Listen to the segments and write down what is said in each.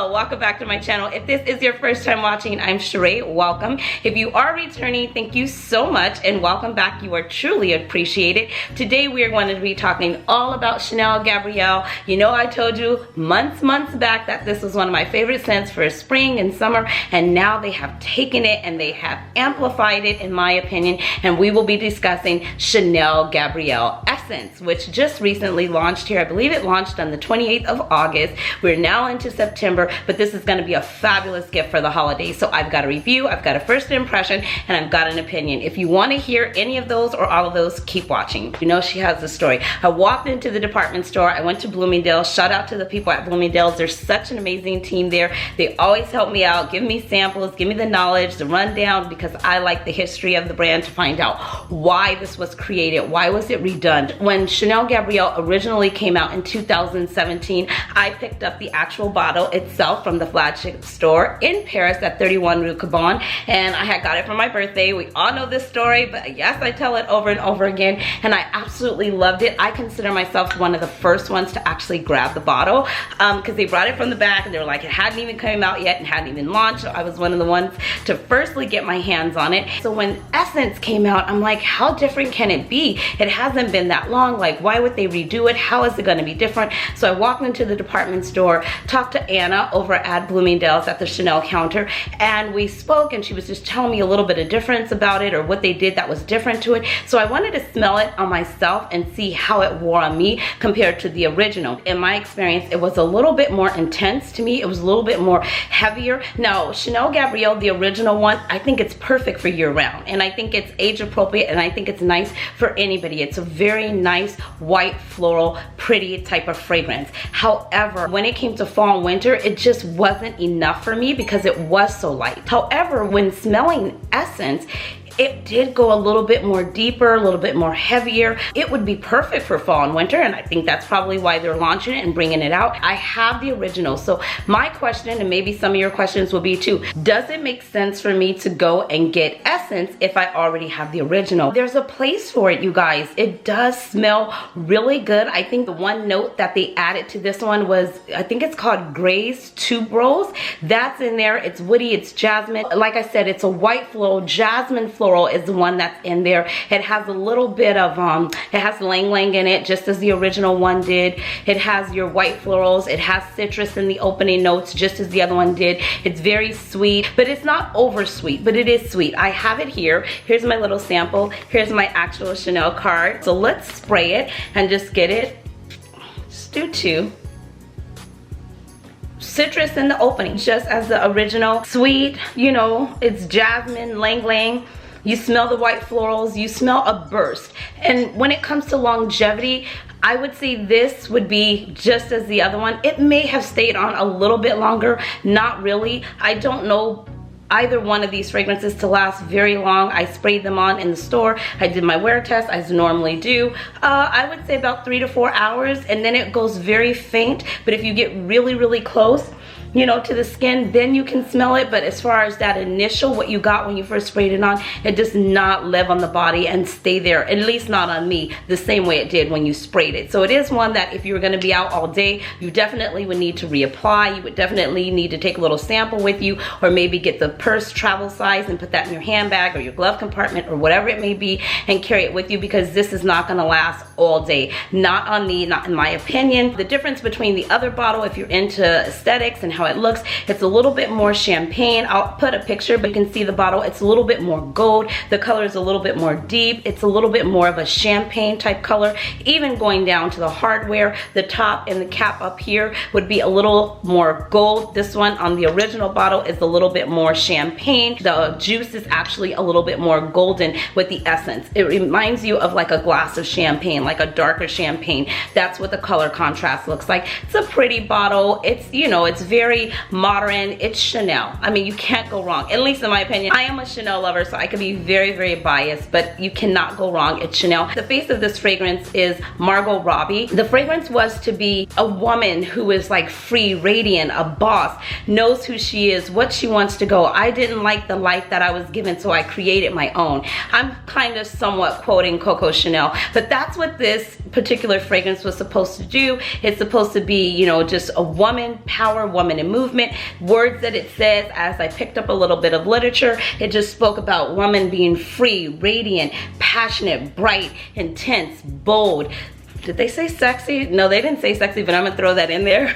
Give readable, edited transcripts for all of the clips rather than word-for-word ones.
Hello, welcome back to my channel. If this is your first time watching, I'm Sheree. Welcome. If you are returning, thank you so much and welcome back. You are truly appreciated. Today we are going to be talking all about Chanel Gabrielle. You know, I told you months back that this was one of my favorite scents for spring and summer, and now they have taken it and they have amplified it, in my opinion, and we will be discussing Chanel Gabrielle Essence, which just recently launched here. I believe it launched on the 28th of August. We're now into September, but this is going to be a fabulous gift for the holidays. So I've got a review, I've got a first impression, and I've got an opinion. If you want to hear any of those or all of those, keep watching. You know she has the story. I walked into the department store, I went to Bloomingdale's. Shout out to the people at Bloomingdale's. There's such an amazing team there. They always help me out, give me samples, give me the knowledge, the rundown, because I like the history of the brand to find out why this was created, why was it redone. When Chanel Gabrielle originally came out in 2017, I picked up the actual bottle itself from the flagship store in Paris at 31 Rue Cabane, and I had got it for my birthday. We all know this story, but yes, I tell it over and over again, and I absolutely loved it. I consider myself one of the first ones to actually grab the bottle because they brought it from the back and they were like, it hadn't even come out yet and hadn't even launched. So I was one of the ones to firstly get my hands on it. So when Essence came out, I'm like, how different can it be? It hasn't been that long. Like, why would they redo it? How is it going to be different? So I walked into the department store, talked to Anna over at Bloomingdale's at the Chanel counter, and we spoke, and she was just telling me a little bit of difference about it, or what they did that was different to it. So I wanted to smell it on myself and see how it wore on me compared to the original. In my experience, it was a little bit more intense to me. It was a little bit more heavier. Now, Chanel Gabrielle, the original one, I think it's perfect for year round, and I think it's age appropriate, and I think it's nice for anybody. It's a very nice white floral pretty type of fragrance. However, when it came to fall and winter, it just wasn't enough for me because it was so light. However, when smelling Essence, it did go a little bit more deeper, a little bit more heavier. It would be perfect for fall and winter, and I think that's probably why they're launching it and bringing it out. I have the original, so my question, and maybe some of your questions will be too, does it make sense for me to go and get Essence if I already have the original? There's a place for it, you guys. It does smell really good. I think the one note that they added to this one was, I think it's called Gray's Tuberose. That's in there. It's woody, it's jasmine. Like I said, it's a white floral, jasmine floral is the one that's in there. It has a little bit of it has lang lang in it, just as the original one did. It has your white florals. It has citrus in the opening notes, just as the other one did. It's very sweet, but it's not over sweet, but it is sweet. I have it here. Here's my little sample. Here's my actual Chanel card. So let's spray it and just get it. Just do two. Citrus in the opening, just as the original. Sweet, you know, it's jasmine, lang lang. You smell the white florals, you smell a burst. And when it comes to longevity, I would say this would be just as the other one. It may have stayed on a little bit longer, not really. I don't know either one of these fragrances to last very long. I sprayed them on in the store. I did my wear test as I normally do. I would say about 3 to 4 hours, and then it goes very faint. But if you get really close, you know, to the skin, then you can smell it. But as far as that initial, what you got when you first sprayed it on, it does not live on the body and stay there, at least not on me, the same way it did when you sprayed it. So it is one that if you were gonna be out all day, you definitely would need to reapply. You would definitely need to take a little sample with you, or maybe get the purse travel size and put that in your handbag or your glove compartment or whatever it may be, and carry it with you, because this is not gonna last all day. Not on me, not in my opinion. The difference between the other bottle, if you're into aesthetics and how it looks, it's a little bit more champagne. I'll put a picture, but you can see the bottle. It's a little bit more gold. The color is a little bit more deep. It's a little bit more of a champagne type color. Even going down to the hardware, the top and the cap up here would be a little more gold. This one on the original bottle is a little bit more champagne. The juice is actually a little bit more golden with the essence. It reminds you of like a glass of champagne, like a darker champagne. That's what the color contrast looks like. It's a pretty bottle. It's, you know, it's very modern. It's Chanel. I mean, you can't go wrong, at least in my opinion. I am a Chanel lover, so I could be very biased, but you cannot go wrong. It's Chanel. The face of this fragrance is Margot Robbie. The fragrance was to be a woman who is like free, radiant, a boss, knows who she is, what she wants to go. I didn't like the life that I was given, so I created my own. I'm kind of somewhat quoting Coco Chanel, but that's what this particular fragrance was supposed to do. It's supposed to be, you know, just a woman power, woman in movement. Words that it says, as I picked up a little bit of literature, it just spoke about woman being free, radiant, passionate, bright, intense, bold. Did they say sexy? No, they didn't say sexy, but I'm gonna throw that in there.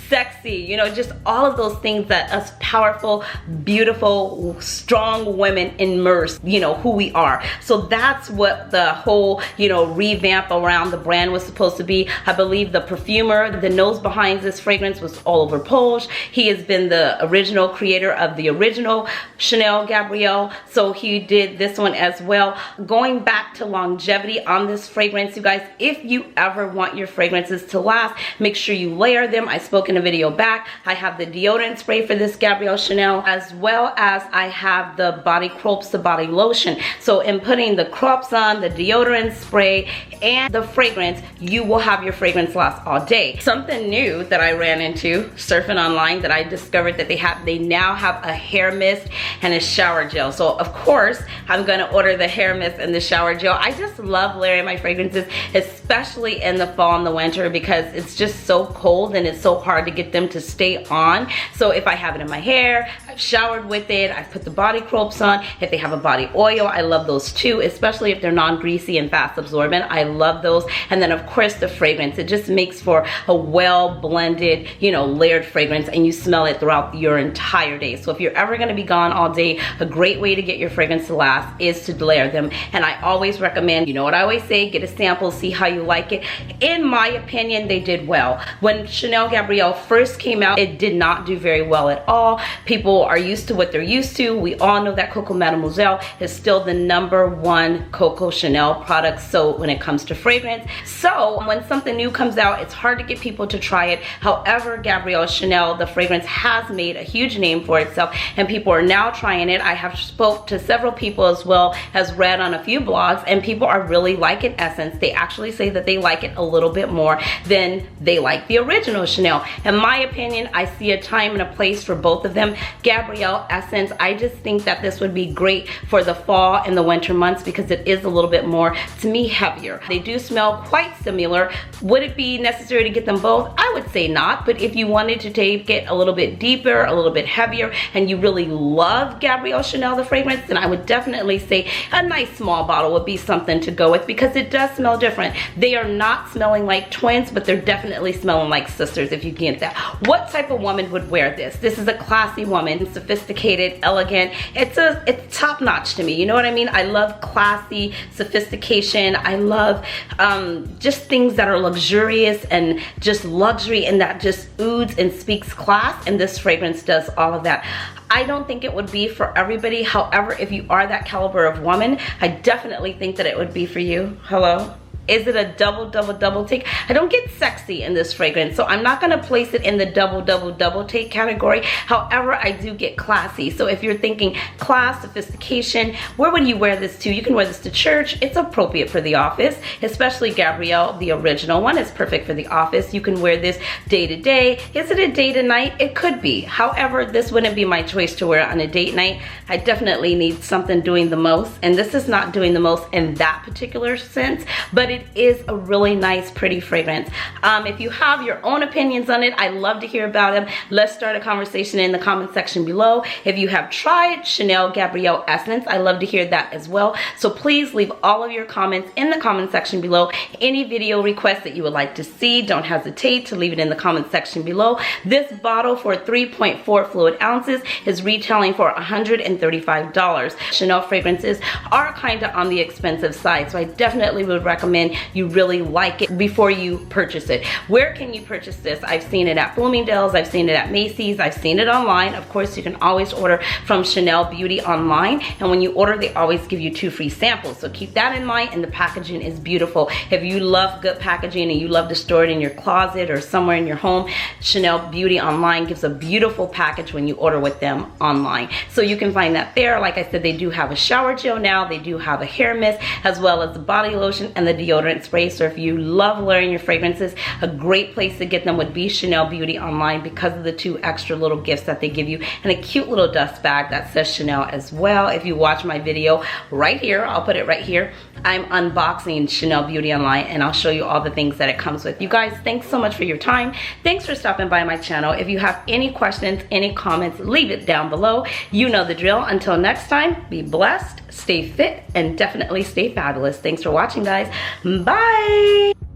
Sexy, you know, just all of those things that us powerful, beautiful, strong women immerse, you know, who we are. So that's what the whole, you know, revamp around the brand was supposed to be. I believe the perfumer, the nose behind this fragrance was Oliver Polge. He has been the original creator of the original Chanel Gabrielle, so he did this one as well. Going back to longevity on this fragrance, you guys, if you ever want your fragrances to last, make sure you layer them. I spoke in a video back. I have the deodorant spray for this Gabrielle Chanel, as well as I have the body crops, the body lotion. So in putting the crops on, the deodorant spray, and the fragrance, you will have your fragrance last all day. Something new that I ran into surfing online that I discovered that they now have a hair mist and a shower gel. So of course I'm gonna order the hair mist and the shower gel. I just love layering my fragrances, especially in the fall and the winter, because it's just so cold and it's so hard to get them to stay on. So if I have it in my hair, I've showered with it, I've put the body crops on. If they have a body oil, I love those too, especially if they're non-greasy and fast absorbent. I love those. And then of course the fragrance, it just makes for a well blended, you know, layered fragrance, and you smell it throughout your entire day. So if you're ever gonna be gone all day, a great way to get your fragrance to last is to layer them. And I always recommend, you know what I always say, get a sample, see how you like it. In my opinion, they did well. When Chanel Gabrielle first came out, it did not do very well at all. People are used to what they're used to. We all know that Coco Mademoiselle is still the #1 Coco Chanel product, so when it comes to fragrance. So when something new comes out, it's hard to get people to try it. However, Gabrielle Chanel, the fragrance, has made a huge name for itself, and people are now trying it. I have spoke to several people, as well as read on a few blogs, and people are really liking Essence. They actually say that they like it a little bit more than they like the original Chanel. In my opinion, I see a time and a place for both of them. Gabrielle Essence, I just think that this would be great for the fall and the winter months because it is a little bit more, to me, heavier. They do smell quite similar. Would it be necessary to get them both? I would say not, but if you wanted to take it a little bit deeper, a little bit heavier, and you really love Gabrielle Chanel, the fragrance, then I would definitely say a nice small bottle would be something to go with, because it does smell different. They are not smelling like twins, but they're definitely smelling like sisters, if you get that. What type of woman would wear this? This is a classy woman, sophisticated, elegant. It's top notch to me, you know what I mean? I love classy sophistication. I love just things that are luxurious and just luxury, and that just oozes and speaks class, and this fragrance does all of that. I don't think it would be for everybody. However, if you are that caliber of woman, I definitely think that it would be for you. Hello? Is it a double take? I don't get sexy in this fragrance, so I'm not gonna place it in the double take category. However, I do get classy. So if you're thinking class, sophistication, where would you wear this to? You can wear this to church. It's appropriate for the office, especially Gabrielle, the original one, is perfect for the office. You can wear this day to day. Is it a day to night? It could be. However, this wouldn't be my choice to wear on a date night. I definitely need something doing the most, and this is not doing the most in that particular sense, but it is a really nice, pretty fragrance. If you have your own opinions on it, I love to hear about them. Let's start a conversation in the comment section below. If you have tried Chanel Gabrielle Essence, I love to hear that as well. So please leave all of your comments in the comment section below. Any video requests that you would like to see, don't hesitate to leave it in the comment section below. This bottle for 3.4 fluid ounces is retailing for $135. Chanel fragrances are kind of on the expensive side, so I definitely would recommend you really like it before you purchase it. Where can you purchase this? I've seen it at Bloomingdale's, I've seen it at Macy's, I've seen it online. Of course, you can always order from Chanel Beauty online, and when you order, they always give you 2 free samples, so keep that in mind. And the packaging is beautiful. If you love good packaging and you love to store it in your closet or somewhere in your home, Chanel Beauty online gives a beautiful package when you order with them online. So you can find that there. Like I said, they do have a shower gel now, they do have a hair mist, as well as the body lotion and the deodorant deodorant spray. So if you love layering your fragrances, a great place to get them would be Chanel Beauty online because of the 2 extra little gifts that they give you, and a cute little dust bag that says Chanel as well. If you watch my video right here, I'll put it right here, I'm unboxing Chanel Beauty online, and I'll show you all the things that it comes with. You guys, thanks so much for your time. Thanks for stopping by my channel. If you have any questions, any comments, leave it down below. You know the drill. Until next time, be blessed, stay fit, and definitely stay fabulous. Thanks for watching, guys. Bye.